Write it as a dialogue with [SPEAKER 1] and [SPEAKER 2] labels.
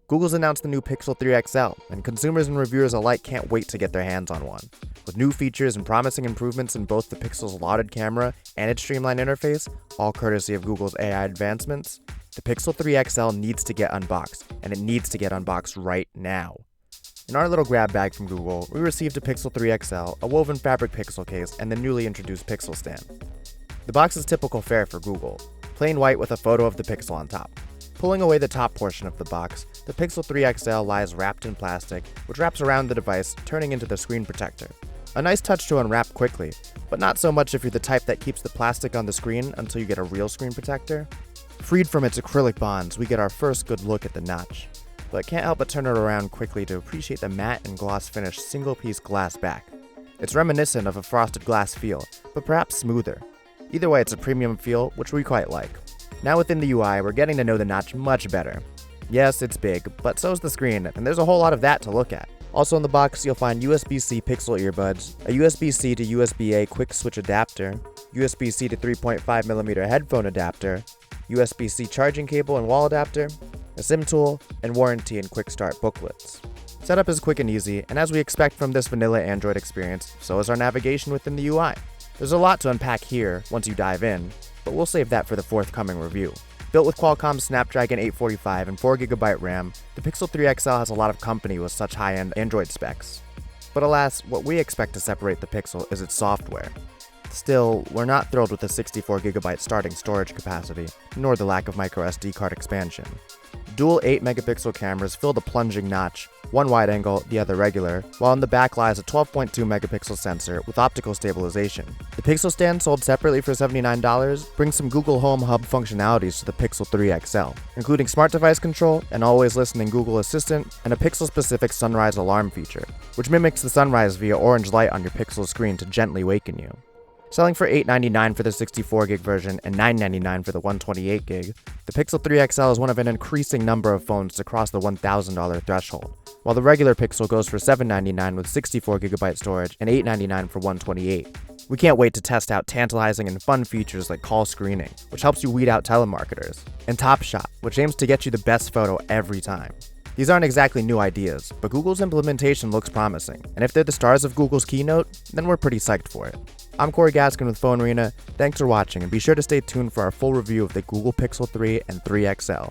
[SPEAKER 1] Google's announced the new Pixel 3 XL, and consumers and reviewers alike can't wait to get their hands on one. With new features and promising improvements in both the Pixel's lauded camera and its streamlined interface, all courtesy of Google's AI advancements, the Pixel 3 XL needs to get unboxed, and it needs to get unboxed right now. In our little grab bag from Google, we received a Pixel 3 XL, a woven fabric Pixel case, and the newly introduced Pixel stand. The box is typical fare for Google, plain white with a photo of the Pixel on top. Pulling away the top portion of the box, the Pixel 3 XL lies wrapped in plastic, which wraps around the device, turning into the screen protector. A nice touch to unwrap quickly, but not so much if you're the type that keeps the plastic on the screen until you get a real screen protector. Freed from its acrylic bonds, we get our first good look at the notch, but can't help but turn it around quickly to appreciate the matte and gloss finish single-piece glass back. It's reminiscent of a frosted glass feel, but perhaps smoother. Either way, it's a premium feel, which we quite like. Now within the UI, we're getting to know the notch much better. Yes, it's big, but so's the screen, and there's a whole lot of that to look at. Also in the box, you'll find USB-C Pixel earbuds, a USB-C to USB-A quick switch adapter, USB-C to 3.5mm headphone adapter, USB-C charging cable and wall adapter, a SIM tool, and warranty and quick start booklets. Setup is quick and easy, and as we expect from this vanilla Android experience, so is our navigation within the UI. There's a lot to unpack here once you dive in, but we'll save that for the forthcoming review. Built with Qualcomm's Snapdragon 845 and 4GB RAM, the Pixel 3 XL has a lot of company with such high-end Android specs. But alas, what we expect to separate the Pixel is its software. Still, we're not thrilled with the 64GB starting storage capacity, nor the lack of microSD card expansion. Dual 8-megapixel cameras fill the plunging notch, one wide angle, the other regular, while in the back lies a 12.2-megapixel sensor with optical stabilization. The Pixel stand, sold separately for $79, brings some Google Home Hub functionalities to the Pixel 3 XL, including smart device control, an always-listening Google Assistant, and a Pixel-specific sunrise alarm feature, which mimics the sunrise via orange light on your Pixel screen to gently waken you. Selling for $899 for the 64GB version and $999 for the 128GB, the Pixel 3 XL is one of an increasing number of phones to cross the $1,000 threshold, while the regular Pixel goes for $799 with 64GB storage and $899 for 128. We can't wait to test out tantalizing and fun features like call screening, which helps you weed out telemarketers, and Top Shot, which aims to get you the best photo every time. These aren't exactly new ideas, but Google's implementation looks promising, and if they're the stars of Google's keynote, then we're pretty psyched for it. I'm Corey Gaskin with PhoneArena, thanks for watching, and be sure to stay tuned for our full review of the Google Pixel 3 and 3 XL.